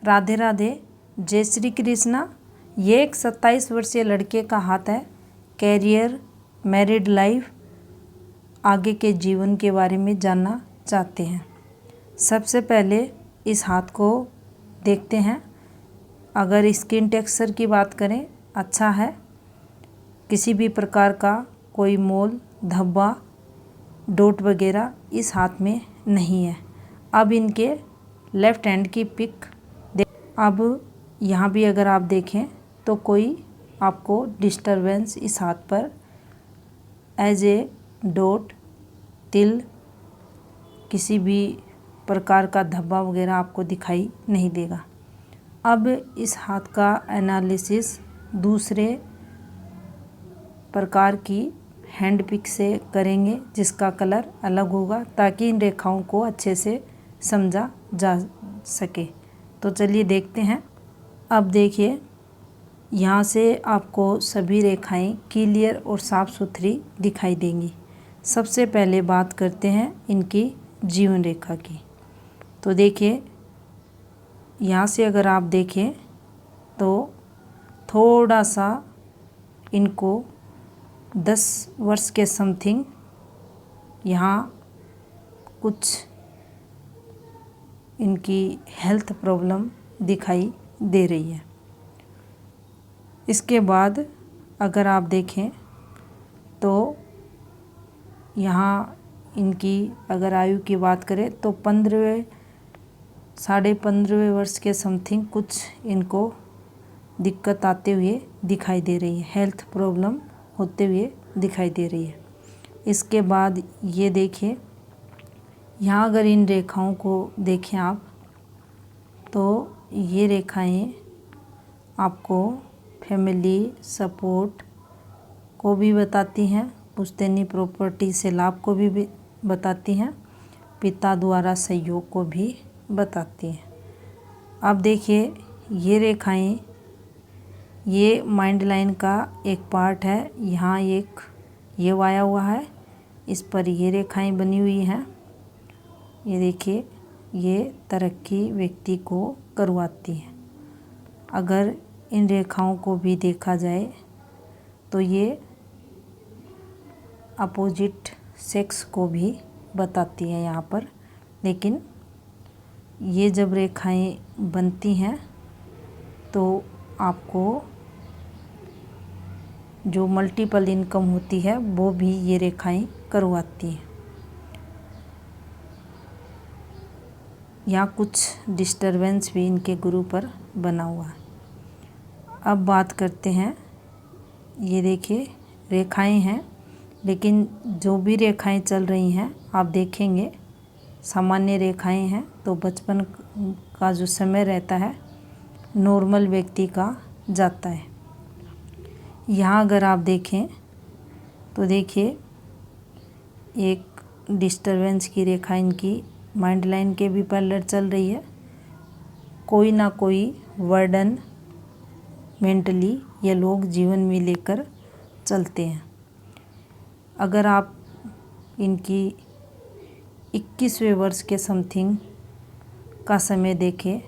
राधे राधे, जय श्री कृष्णा। ये एक 27 वर्षीय लड़के का हाथ है। कैरियर, मैरिड लाइफ, आगे के जीवन के बारे में जानना चाहते हैं। सबसे पहले इस हाथ को देखते हैं। अगर स्किन टेक्सचर की बात करें, अच्छा है। किसी भी प्रकार का कोई मोल, धब्बा, डॉट वगैरह इस हाथ में नहीं है। अब इनके लेफ्ट हैंड की पिक अब यहाँ भी अगर आप देखें तो कोई आपको डिस्टरबेंस इस हाथ पर एज ए डॉट, तिल, किसी भी प्रकार का धब्बा वगैरह आपको दिखाई नहीं देगा। अब इस हाथ का एनालिसिस दूसरे प्रकार की हैंड पिक से करेंगे, जिसका कलर अलग होगा, ताकि इन रेखाओं को अच्छे से समझा जा सके। तो चलिए देखते हैं। अब देखिए, यहाँ से आपको सभी रेखाएं क्लियर और साफ़ सुथरी दिखाई देंगी। सबसे पहले बात करते हैं इनकी जीवन रेखा की। तो देखिए, यहाँ से अगर आप देखें तो थोड़ा सा इनको 10 वर्ष के समथिंग यहाँ कुछ इनकी हेल्थ प्रॉब्लम दिखाई दे रही है। इसके बाद अगर आप देखें तो यहाँ इनकी अगर आयु की बात करें तो 15वें, 15.5 वर्ष के समथिंग कुछ इनको दिक्कत आते हुए दिखाई दे रही है, हेल्थ प्रॉब्लम होते हुए दिखाई दे रही है। इसके बाद ये देखिए, यहाँ अगर इन रेखाओं को देखें आप तो ये रेखाएं आपको फैमिली सपोर्ट को भी बताती हैं, पुश्तैनी प्रॉपर्टी से लाभ को भी बताती हैं, पिता द्वारा सहयोग को भी बताती हैं। अब देखिए, ये रेखाएं, ये माइंड लाइन का एक पार्ट है। यहाँ एक ये वाया हुआ है, इस पर ये रेखाएं बनी हुई हैं। ये देखिए, ये तरक्की व्यक्ति को करवाती है। अगर इन रेखाओं को भी देखा जाए तो ये अपोजिट सेक्स को भी बताती है यहाँ पर। लेकिन ये जब रेखाएं बनती हैं तो आपको जो मल्टीपल इनकम होती है वो भी ये रेखाएं करवाती हैं। यहाँ कुछ डिस्टरबेंस भी इनके गुरु पर बना हुआ है। अब बात करते हैं, ये देखिए रेखाएं हैं, लेकिन जो भी रेखाएं चल रही हैं आप देखेंगे सामान्य रेखाएं हैं। तो बचपन का जो समय रहता है नॉर्मल व्यक्ति का जाता है। यहाँ अगर आप देखें तो देखिए, एक डिस्टरबेंस की रेखा इनकी माइंड लाइन के भी पैरेलल चल रही है। कोई ना कोई वर्डन मेंटली ये लोग जीवन में लेकर चलते हैं। अगर आप इनकी 21वें वर्ष के समथिंग का समय देखें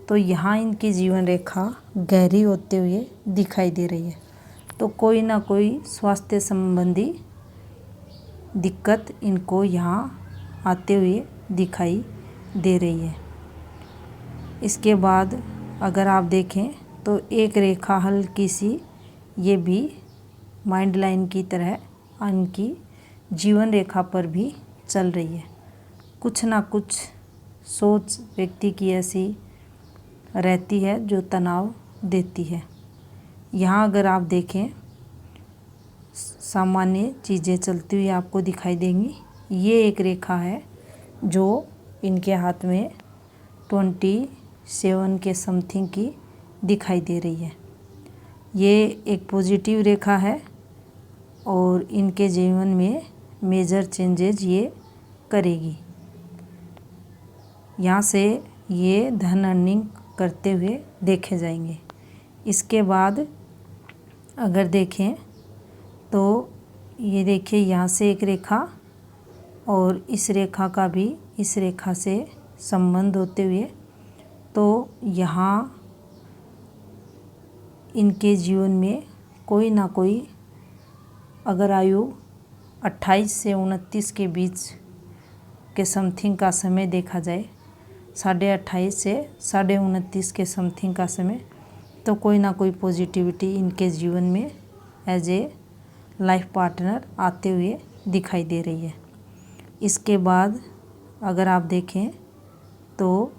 तो यहाँ इनकी जीवन रेखा गहरी होते हुए दिखाई दे रही है। तो कोई ना कोई स्वास्थ्य संबंधी दिक्कत इनको यहाँ आते हुए दिखाई दे रही है। इसके बाद अगर आप देखें तो एक रेखा हल्की सी ये भी माइंड लाइन की तरह इनकी जीवन रेखा पर भी चल रही है। कुछ ना कुछ सोच व्यक्ति की ऐसी रहती है जो तनाव देती है। यहाँ अगर आप देखें सामान्य चीज़ें चलती हुई आपको दिखाई देंगी। ये एक रेखा है जो इनके हाथ में 27 के समथिंग की दिखाई दे रही है। ये एक पॉजिटिव रेखा है और इनके जीवन में मेजर चेंजेस ये करेगी। यहाँ से ये धन अर्निंग करते हुए देखे जाएंगे। इसके बाद अगर देखें तो ये देखिए, यहाँ से एक रेखा और इस रेखा का भी इस रेखा से संबंध होते हुए तो यहाँ इनके जीवन में कोई ना कोई, अगर आयु 28 से 29 के बीच के समथिंग का समय देखा जाए, 28.5 से 29.5 के समथिंग का समय, तो कोई ना कोई पॉजिटिविटी इनके जीवन में एज ए लाइफ पार्टनर आते हुए दिखाई दे रही है। इसके बाद अगर आप देखें तो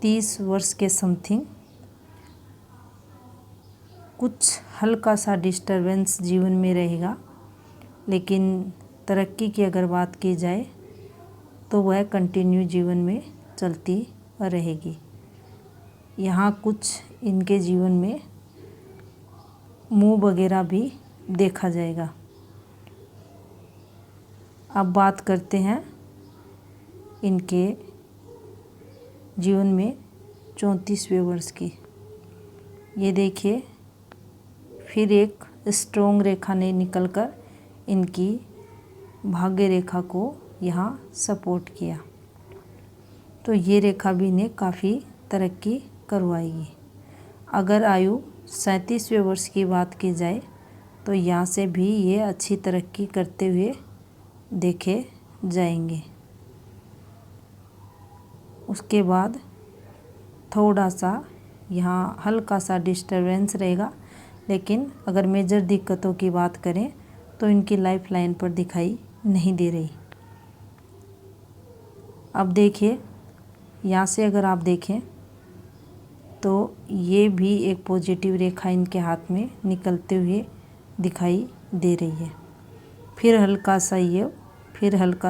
30 वर्ष के समथिंग कुछ हल्का सा डिस्टरबेंस जीवन में रहेगा, लेकिन तरक्की की अगर बात की जाए तो वह कंटिन्यू जीवन में चलती रहेगी। यहाँ कुछ इनके जीवन में मूव वगैरह भी देखा जाएगा। अब बात करते हैं इनके जीवन में 34वें वर्ष की। ये देखिए, फिर एक स्ट्रॉन्ग रेखा ने निकलकर इनकी भाग्य रेखा को यहाँ सपोर्ट किया, तो ये रेखा भी इन्हें काफ़ी तरक्की करवाएगी। अगर आयु 37वें वर्ष की बात की जाए तो यहाँ से भी ये अच्छी तरक्की करते हुए देखे जाएंगे। उसके बाद थोड़ा सा यहाँ हल्का सा डिस्टरबेंस रहेगा, लेकिन अगर मेजर दिक्कतों की बात करें तो इनकी लाइफ लाइन पर दिखाई नहीं दे रही। अब देखिए, यहाँ से अगर आप देखें तो ये भी एक पॉजिटिव रेखा इनके हाथ में निकलते हुए दिखाई दे रही है। फिर हल्का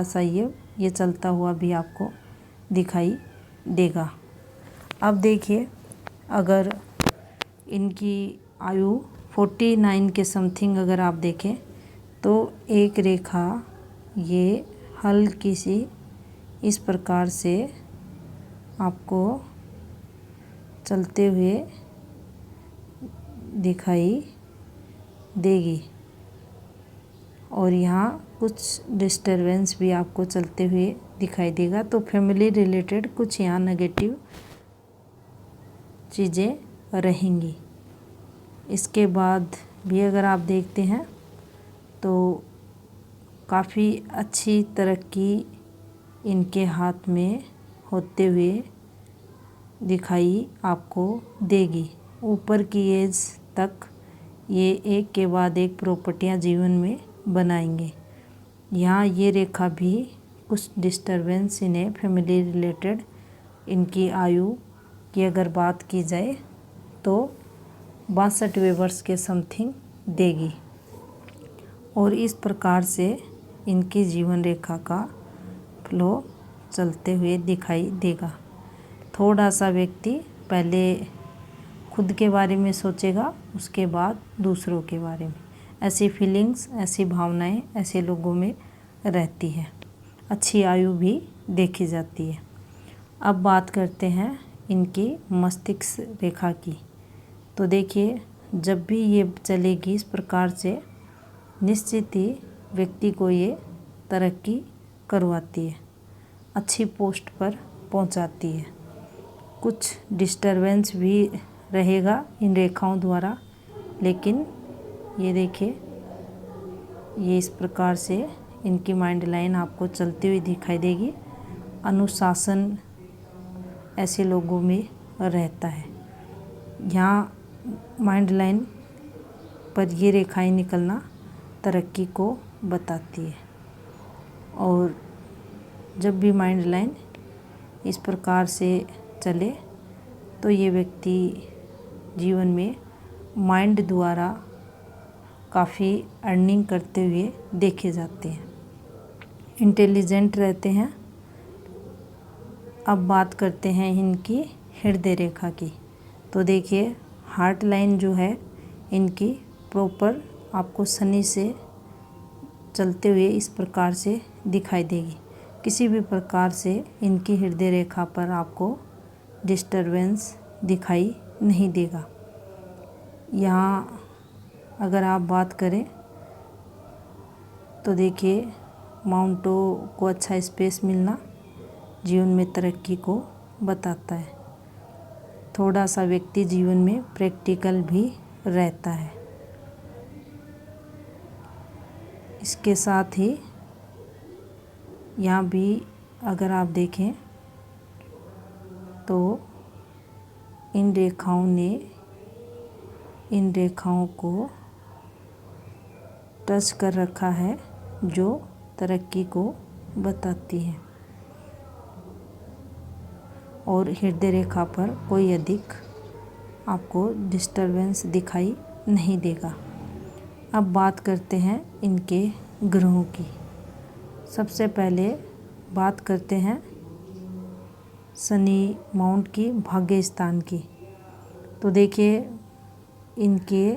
सा ये चलता हुआ भी आपको दिखाई देगा। अब देखिए, अगर इनकी आयु 49 के समथिंग अगर आप देखें तो एक रेखा ये हल्की सी इस प्रकार से आपको चलते हुए दिखाई देगी, और यहाँ कुछ डिस्टरबेंस भी आपको चलते हुए दिखाई देगा। तो फैमिली रिलेटेड कुछ यहाँ नेगेटिव चीज़ें रहेंगी। इसके बाद भी अगर आप देखते हैं तो काफ़ी अच्छी तरक्की इनके हाथ में होते हुए दिखाई आपको देगी। ऊपर की एज तक ये एक के बाद एक प्रॉपर्टियां जीवन में बनाएंगे। यहाँ ये रेखा भी कुछ डिस्टरबेंस इन्हें फैमिली रिलेटेड इनकी आयु की अगर बात की जाए तो 62वें वर्ष के समथिंग देगी, और इस प्रकार से इनकी जीवन रेखा का फ्लो चलते हुए दिखाई देगा। थोड़ा सा व्यक्ति पहले खुद के बारे में सोचेगा, उसके बाद दूसरों के बारे में। ऐसी फीलिंग्स, ऐसी भावनाएं ऐसे लोगों में रहती है। अच्छी आयु भी देखी जाती है। अब बात करते हैं इनकी मस्तिष्क रेखा की। तो देखिए, जब भी ये चलेगी इस प्रकार से निश्चित ही व्यक्ति को ये तरक्की करवाती है, अच्छी पोस्ट पर पहुंचाती है। कुछ डिस्टरबेंस भी रहेगा इन रेखाओं द्वारा, लेकिन ये देखिए, ये इस प्रकार से इनकी माइंड लाइन आपको चलती हुई दिखाई देगी। अनुशासन ऐसे लोगों में रहता है। यहाँ माइंड लाइन पर ये रेखाएं निकलना तरक्की को बताती है, और जब भी माइंड लाइन इस प्रकार से चले तो ये व्यक्ति जीवन में माइंड द्वारा काफ़ी अर्निंग करते हुए देखे जाते हैं, इंटेलिजेंट रहते हैं। अब बात करते हैं इनकी हृदय रेखा की। तो देखिए, हार्ट लाइन जो है इनकी प्रॉपर आपको शनि से चलते हुए इस प्रकार से दिखाई देगी। किसी भी प्रकार से इनकी हृदय रेखा पर आपको डिस्टरबेंस दिखाई नहीं देगा। यहाँ अगर आप बात करें तो देखिए, माउंटो को अच्छा स्पेस मिलना, जीवन में तरक्की को बताता है। थोड़ा सा व्यक्ति जीवन में प्रैक्टिकल भी रहता है। इसके साथ ही यहाँ भी अगर आप देखें तो इन रेखाओं को टच कर रखा है जो तरक्की को बताती है, और हृदय रेखा पर कोई अधिक आपको डिस्टरबेंस दिखाई नहीं देगा। अब बात करते हैं इनके ग्रहों की। सबसे पहले बात करते हैं शनि माउंट की, भाग्य स्थान की। तो देखिए इनके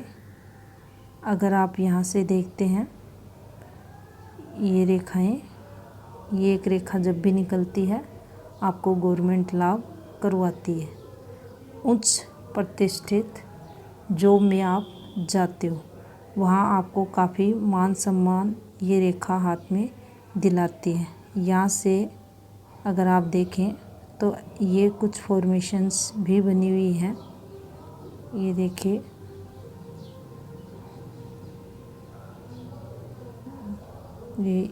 अगर आप यहाँ से देखते हैं ये रेखाएं, ये एक रेखा जब भी निकलती है आपको गवर्नमेंट लाभ करवाती है। उच्च प्रतिष्ठित जॉब में आप जाते हो, वहाँ आपको काफ़ी मान सम्मान ये रेखा हाथ में दिलाती है। यहाँ से अगर आप देखें तो ये कुछ फॉर्मेशंस भी बनी हुई हैं। ये देखिए, ये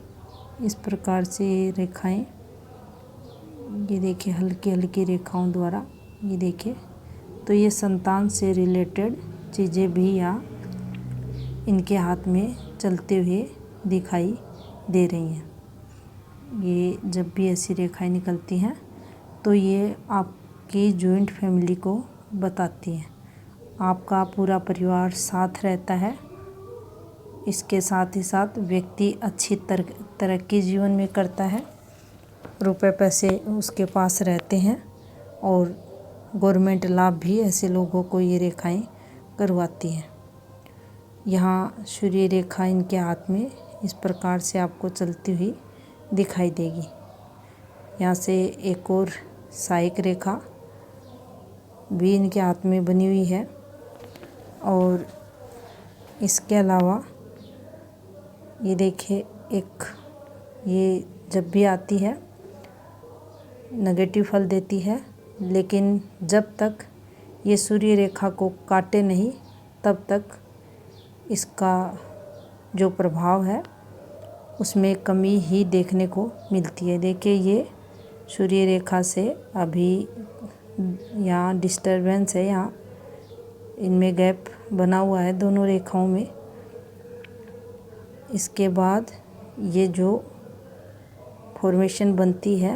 इस प्रकार से रेखाएं, ये देखिए हल्की हल्की रेखाओं द्वारा, ये देखिए। तो ये संतान से रिलेटेड चीज़ें भी यहाँ इनके हाथ में चलते हुए दिखाई दे रही हैं। ये जब भी ऐसी रेखाएं निकलती हैं तो ये आपकी जॉइंट फैमिली को बताती हैं। आपका पूरा परिवार साथ रहता है। इसके साथ ही साथ व्यक्ति अच्छी तरक्की जीवन में करता है, रुपए पैसे उसके पास रहते हैं, और गवर्नमेंट लाभ भी ऐसे लोगों को ये रेखाएं करवाती हैं। यहाँ सूर्य रेखा इनके हाथ में इस प्रकार से आपको चलती हुई दिखाई देगी। यहाँ से एक और सहायक रेखा भी इनके हाथ में बनी हुई है, और इसके अलावा ये देखिए एक, ये जब भी आती है नेगेटिव फल देती है, लेकिन जब तक ये सूर्य रेखा को काटे नहीं तब तक इसका जो प्रभाव है उसमें कमी ही देखने को मिलती है। देखिए ये सूर्य रेखा से अभी यहाँ डिस्टरबेंस है, यहाँ इनमें गैप बना हुआ है दोनों रेखाओं में। इसके बाद ये जो फॉर्मेशन बनती है,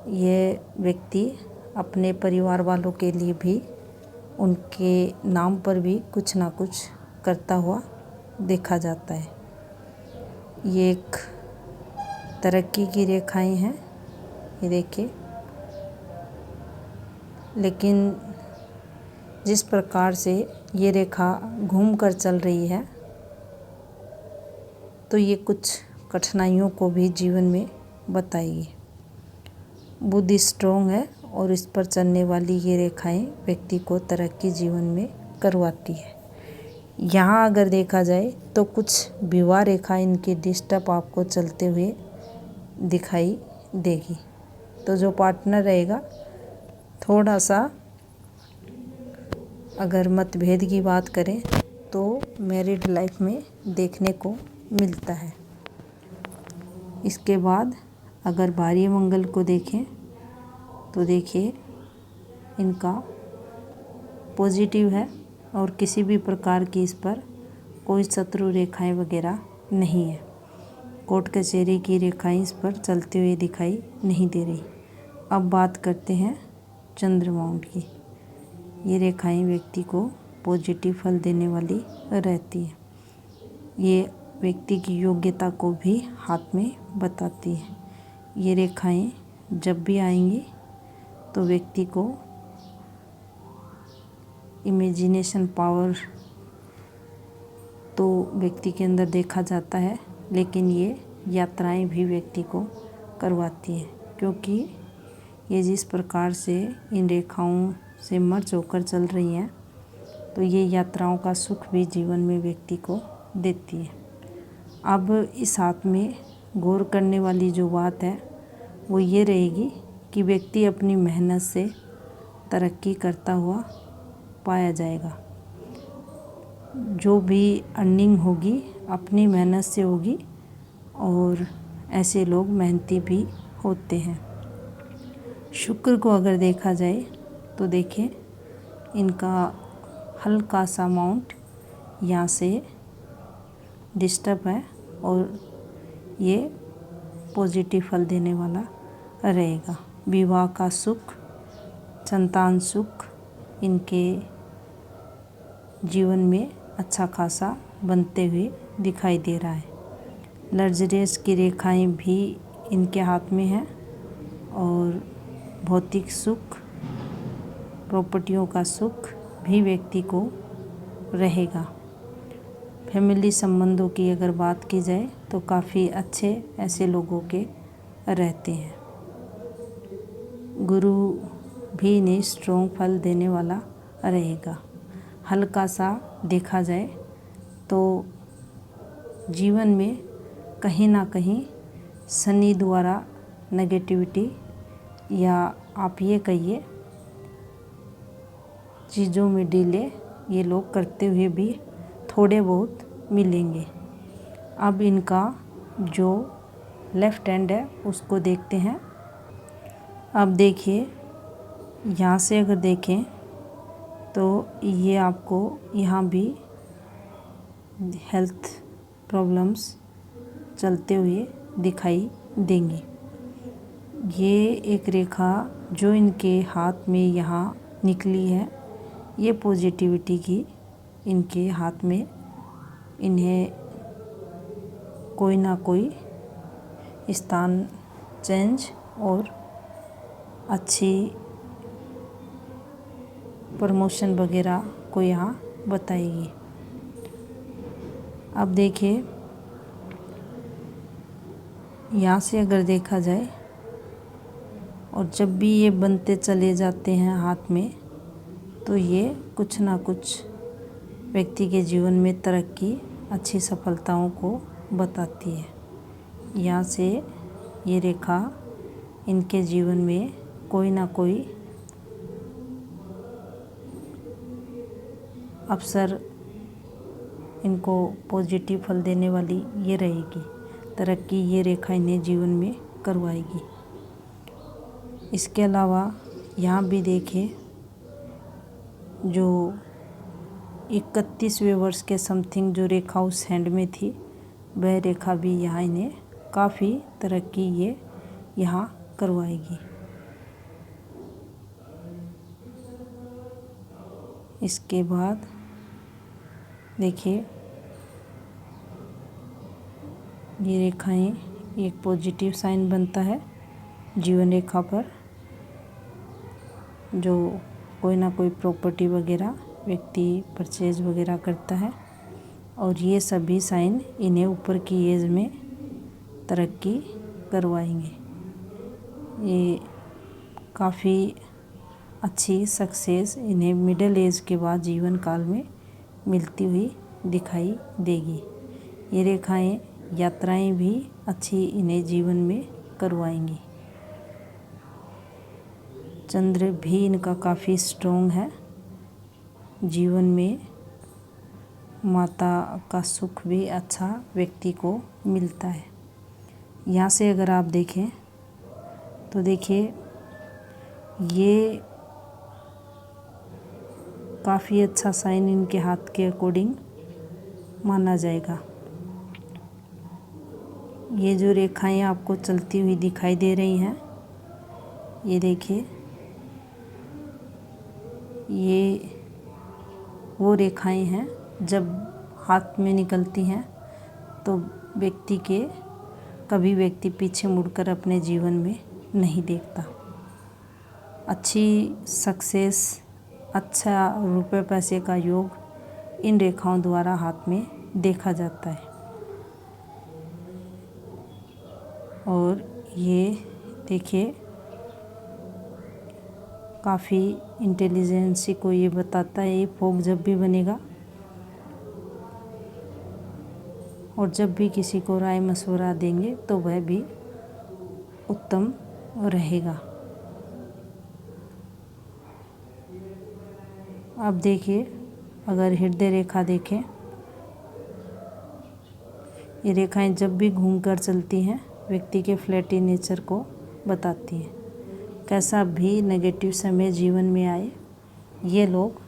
ये व्यक्ति अपने परिवार वालों के लिए भी उनके नाम पर भी कुछ ना कुछ करता हुआ देखा जाता है। ये एक तरक्की की रेखाएं हैं, ये देखिए। लेकिन जिस प्रकार से ये रेखा घूम कर चल रही है तो ये कुछ कठिनाइयों को भी जीवन में बताएगी। बुद्धि स्ट्रोंग है और इस पर चलने वाली ये रेखाएं व्यक्ति को तरक्की जीवन में करवाती है। यहाँ अगर देखा जाए तो कुछ विवाह रेखा इनकी डिस्टर्ब आपको चलते हुए दिखाई देगी। तो जो पार्टनर रहेगा, थोड़ा सा अगर मतभेद की बात करें तो मैरिड लाइफ में देखने को मिलता है। इसके बाद अगर भार्य मंगल को देखें तो देखिए इनका पॉजिटिव है, और किसी भी प्रकार की इस पर कोई शत्रु रेखाएं वगैरह नहीं है। कोर्ट कचहरी की रेखाएं इस पर चलते हुए दिखाई नहीं दे रही। अब बात करते हैं चंद्र माउंट की। ये रेखाएं व्यक्ति को पॉजिटिव फल देने वाली रहती है। ये व्यक्ति की योग्यता को भी हाथ में बताती है। ये रेखाएं जब भी आएंगी तो व्यक्ति को इमेजिनेशन पावर तो व्यक्ति के अंदर देखा जाता है, लेकिन ये यात्राएं भी व्यक्ति को करवाती है, क्योंकि ये जिस प्रकार से इन रेखाओं से मर्ज होकर चल रही हैं तो ये यात्राओं का सुख भी जीवन में व्यक्ति को देती है। अब इस हाथ में गौर करने वाली जो बात है वो ये रहेगी कि व्यक्ति अपनी मेहनत से तरक्की करता हुआ पाया जाएगा। जो भी अर्निंग होगी अपनी मेहनत से होगी और ऐसे लोग मेहनती भी होते हैं। शुक्र को अगर देखा जाए तो देखें इनका हल्का सा अमाउंट यहाँ से डिस्टर्ब है और ये पॉजिटिव फल देने वाला रहेगा। विवाह का सुख, संतान सुख इनके जीवन में अच्छा खासा बनते हुए दिखाई दे रहा है। लग्जरियस की रेखाएं भी इनके हाथ में हैं और भौतिक सुख, प्रॉपर्टियों का सुख भी व्यक्ति को रहेगा। फैमिली संबंधों की अगर बात की जाए तो काफ़ी अच्छे ऐसे लोगों के रहते हैं। गुरु भी इन्हें स्ट्रॉन्ग फल देने वाला रहेगा। हल्का सा देखा जाए तो जीवन में कहीं ना कहीं शनि द्वारा नेगेटिविटी या आप ये कहिए चीज़ों में डिले ये लोग करते हुए भी थोड़े बहुत मिलेंगे। अब इनका जो लेफ़्ट हैंड है उसको देखते हैं। अब देखिए यहाँ से अगर देखें तो ये आपको यहाँ भी हेल्थ प्रॉब्लम्स चलते हुए दिखाई देंगी। ये एक रेखा जो इनके हाथ में यहाँ निकली है ये पॉजिटिविटी की इनके हाथ में इन्हें कोई ना कोई स्थान चेंज और अच्छी प्रमोशन वगैरह को यहाँ बताएगी। अब देखिए यहाँ से अगर देखा जाए और जब भी ये बनते चले जाते हैं हाथ में तो ये कुछ ना कुछ व्यक्ति के जीवन में तरक्की, अच्छी सफलताओं को बताती है। यहाँ से ये रेखा इनके जीवन में कोई ना कोई अवसर इनको पॉजिटिव फल देने वाली ये रहेगी। तरक्की ये रेखा इन्हें जीवन में करवाएगी। इसके अलावा यहाँ भी देखें जो 31वें वर्ष के समथिंग जो रेखा उस हैंड में थी वह रेखा भी यहाँ इन्हें काफ़ी तरक्की ये यहाँ करवाएगी। इसके बाद देखिए ये रेखाएं एक पॉजिटिव साइन बनता है जीवन रेखा पर, जो कोई ना कोई प्रॉपर्टी वगैरह व्यक्ति परचेज वगैरह करता है और ये सभी साइन इन्हें ऊपर की एज में तरक्की करवाएंगे। ये काफ़ी अच्छी सक्सेस इन्हें मिडिल एज के बाद जीवन काल में मिलती हुई दिखाई देगी। ये रेखाएं यात्राएं भी अच्छी इन्हें जीवन में करवाएंगी। चंद्र भी इनका काफ़ी स्ट्रॉन्ग है। जीवन में माता का सुख भी अच्छा व्यक्ति को मिलता है। यहाँ से अगर आप देखें तो देखिए ये काफ़ी अच्छा साइन इनके हाथ के अकॉर्डिंग माना जाएगा। ये जो रेखाएं आपको चलती हुई दिखाई दे रही हैं ये देखिए ये वो रेखाएं हैं जब हाथ में निकलती हैं तो व्यक्ति के कभी व्यक्ति पीछे मुड़कर अपने जीवन में नहीं देखता। अच्छी सक्सेस, अच्छा रुपए पैसे का योग इन रेखाओं द्वारा हाथ में देखा जाता है। और ये देखिए काफ़ी इंटेलिजेंसी को ये बताता है। ये फॉग जब भी बनेगा और जब भी किसी को राय मशवरा देंगे तो वह भी उत्तम रहेगा। अब देखिए, अगर हृदय रेखा देखें, ये रेखाएं जब भी घूमकर चलती हैं व्यक्ति के फ्लैटी नेचर को बताती हैं। कैसा भी नेगेटिव समय जीवन में आए, ये लोग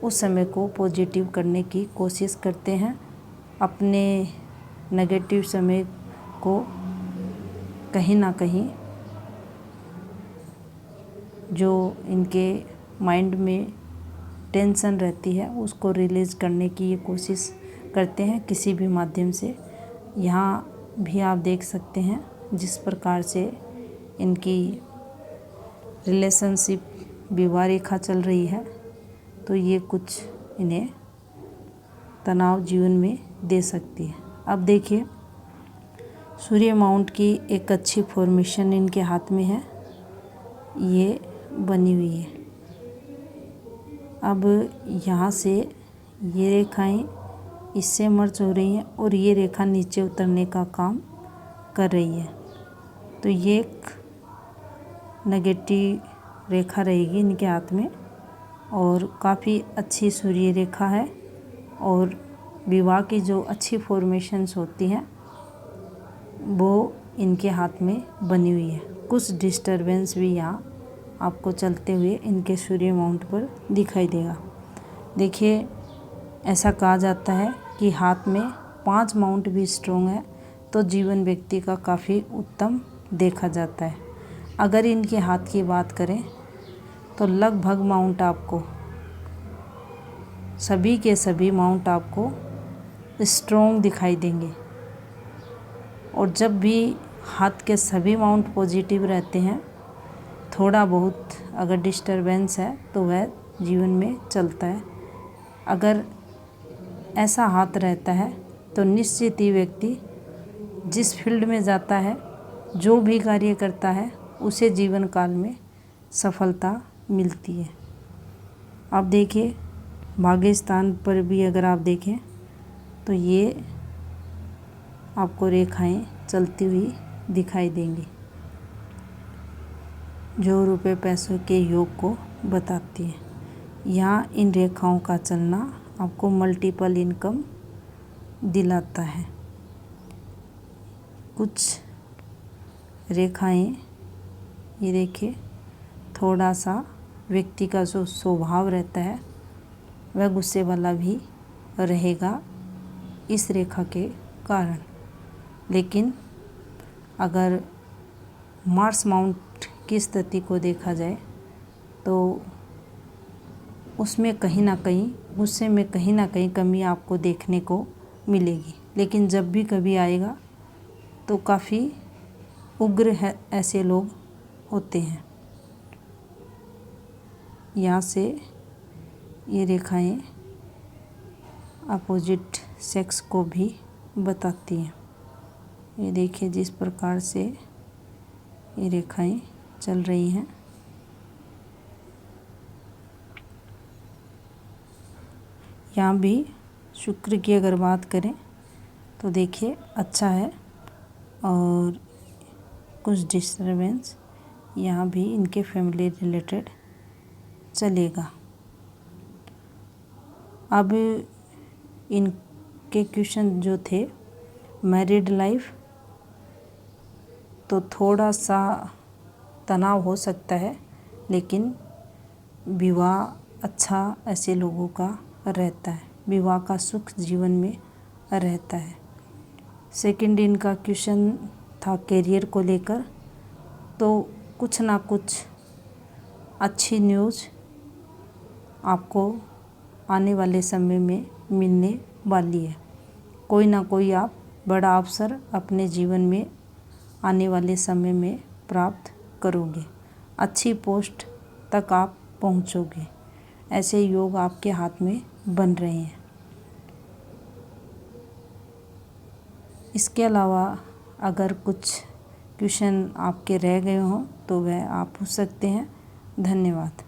उस समय को पॉजिटिव करने की कोशिश करते हैं। अपने नेगेटिव समय को कहीं ना कहीं जो इनके माइंड में टेंशन रहती है उसको रिलीज़ करने की ये कोशिश करते हैं किसी भी माध्यम से। यहाँ भी आप देख सकते हैं जिस प्रकार से इनकी रिलेशनशिप विवाह रेखा चल रही है, तो ये कुछ इन्हें तनाव जीवन में दे सकती है। अब देखिए, सूर्य माउंट की एक अच्छी फॉर्मेशन इनके हाथ में है, ये बनी हुई है। अब यहाँ से ये रेखाएं इससे मर्ज हो रही हैं और ये रेखा नीचे उतरने का काम कर रही है, तो ये एक नेगेटिव रेखा रहेगी इनके हाथ में। और काफ़ी अच्छी सूर्य रेखा है और विवाह की जो अच्छी फॉर्मेशंस होती हैं वो इनके हाथ में बनी हुई है। कुछ डिस्टरबेंस भी यहाँ आपको चलते हुए इनके सूर्य माउंट पर दिखाई देगा। देखिए, ऐसा कहा जाता है कि हाथ में 5 माउंट भी स्ट्रॉन्ग है तो जीवन व्यक्ति का काफ़ी उत्तम देखा जाता है। अगर इनके हाथ की बात करें तो लगभग माउंट आपको सभी के सभी माउंट आपको स्ट्रॉन्ग दिखाई देंगे। और जब भी हाथ के सभी माउंट पॉजिटिव रहते हैं, थोड़ा बहुत अगर डिस्टरबेंस है तो वह जीवन में चलता है। अगर ऐसा हाथ रहता है तो निश्चित ही व्यक्ति जिस फील्ड में जाता है, जो भी कार्य करता है, उसे जीवन काल में सफलता मिलती है। अब देखिए, भाग्य स्थान पर भी अगर आप देखें तो ये आपको रेखाएं चलती हुई दिखाई देंगी जो रुपए पैसों के योग को बताती है। यहाँ इन रेखाओं का चलना आपको मल्टीपल इनकम दिलाता है। कुछ रेखाएं, ये देखिए, थोड़ा सा व्यक्ति का जो स्वभाव रहता है वह गुस्से वाला भी रहेगा इस रेखा के कारण। लेकिन अगर मार्स माउंट की स्थिति को देखा जाए तो उसमें कहीं ना कहीं गुस्से में कहीं ना कहीं कमी आपको देखने को मिलेगी। लेकिन जब भी कभी आएगा तो काफ़ी उग्र है ऐसे लोग होते हैं। यहाँ से ये रेखाएं अपोजिट सेक्स को भी बताती हैं। ये देखिए जिस प्रकार से ये रेखाएं चल रही हैं। यहाँ भी शुक्र की अगर बात करें तो देखिए अच्छा है और कुछ डिस्टर्बेंस यहाँ भी इनके फैमिली रिलेटेड चलेगा। अब इनके क्वेश्चन जो थे, मैरिड लाइफ, तो थोड़ा सा तनाव हो सकता है, लेकिन विवाह अच्छा ऐसे लोगों का रहता है, विवाह का सुख जीवन में रहता है। सेकंड इनका क्वेश्चन था करियर को लेकर, तो कुछ ना कुछ अच्छी न्यूज़ आपको आने वाले समय में मिलने वाली है। कोई ना कोई आप बड़ा अवसर अपने जीवन में आने वाले समय में प्राप्त करोगे, अच्छी पोस्ट तक आप पहुंचोगे। ऐसे योग आपके हाथ में बन रहे हैं। इसके अलावा अगर कुछ क्वेश्चन आपके रह गए हों तो वह आप पूछ सकते हैं। धन्यवाद।